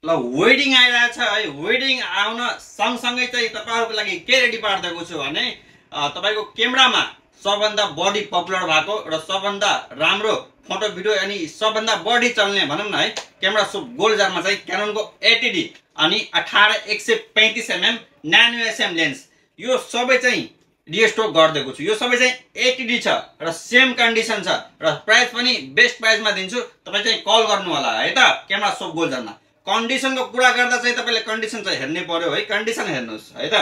ल वेडिङ आइरहेछ है, वेडिङ आउन सँगसँगै चाहिँ तपाईहरुको लागि के रेडी पार्दिएको छु भने तपाईको क्यामेरामा सबभन्दा बढी पपुलर भएको र सबभन्दा राम्रो फोटो भिडियो अनि सबभन्दा बढी चल्ने भनौं न है क्यामेरा सुप गोल्डरमा चाहिँ क्याननको 80D अनि 18-135 mm न्यानो एसएम लेन्स यो सबै चाहिँ रिस्टक गर्दिएको छु। यो सबै चाहिँ 80D छ र सेम कन्डिसन छ र प्राइस पनि बेस्ट प्राइसमा दिन्छु। तपाई चाहिँ कल गर्नु होला है त क्यामेरा सुप गोल्डरमा। कन्डिसनको कुरा गर्दा चाहिँ तपाईले कन्डिसन चाहिँ हेर्नै पर्यो है। कन्डिसन हेर्नुस् है त,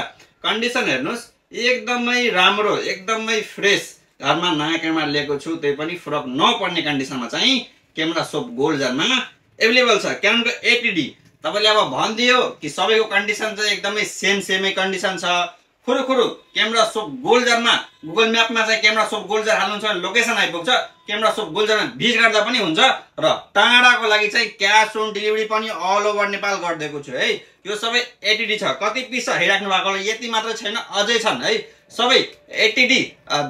कन्डिसन हेर्नुस् एकदमै राम्रो एकदमै फ्रेश घरमा नयाँ क्यामेरा लिएको छु त्यही पनि फरक नपर्ने कन्डिसनमा चाहिँ क्यामेरा सुप गोल्डरमा अवेलेबल छ क्याननको 80D। तपाईले अब भन्दियो कि सबैको कन्डिसन चाहिँ एकदमै सेमै कन्डिसन छ खुरुखुरु क्यामेरा सुप गोल्डरमा गुगल म्यापमा चाहिँ क्यामेरा सुप गोल्डर हाल्नुहुन्छ भने लोकेसन आइपुग्छ। क्यामेरा सुप गोल्डरमा भिजिट गर्दा पनि हुन्छ र टाढाको लागि चाहिँ क्याश अन डेलिभरी पनि अल ओभर नेपाल गरिदिएको छु है। यो सबै 80D छ। कति पिस छ हेरिराख्नु भएको यति मात्र छैन, अझै छन् है। सबै 80D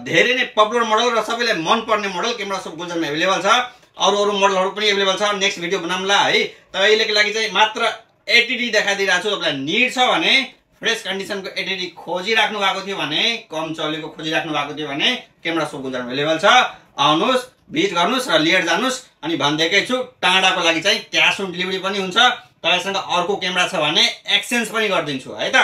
धेरै नै पपुलर मोडल र सबैलाई मन पर्ने मोडल क्यामेरा सुप गोल्डरमा अवेलेबल छ। अरु मोडलहरु पनि अवेलेबल छ। नेक्स्ट भिडियो बनाउँला है। त अहिलेको लागि चाहिँ मात्र 80D देखाइदिरहेको छु। तपाईलाई नीड छ भने फ्रेश कन्डिसनको 80D खोजिराख्नु भएको थियो भने कम चलेको खोजिराख्नु भएको थियो भने क्यामेरा सुप गोल्डरमा अवेलेबल छ। आउनुस् भिजिट गर्नुस् र लिएर जानुस्। अनि भन्दैकै छु टाढाको लागि चाहिँ क्याश अन डेलिभरी पनि हुन्छ। तपाईसँग अर्को क्यामेरा छ भने एक्सचेन्ज पनि गरिदिन्छु है त।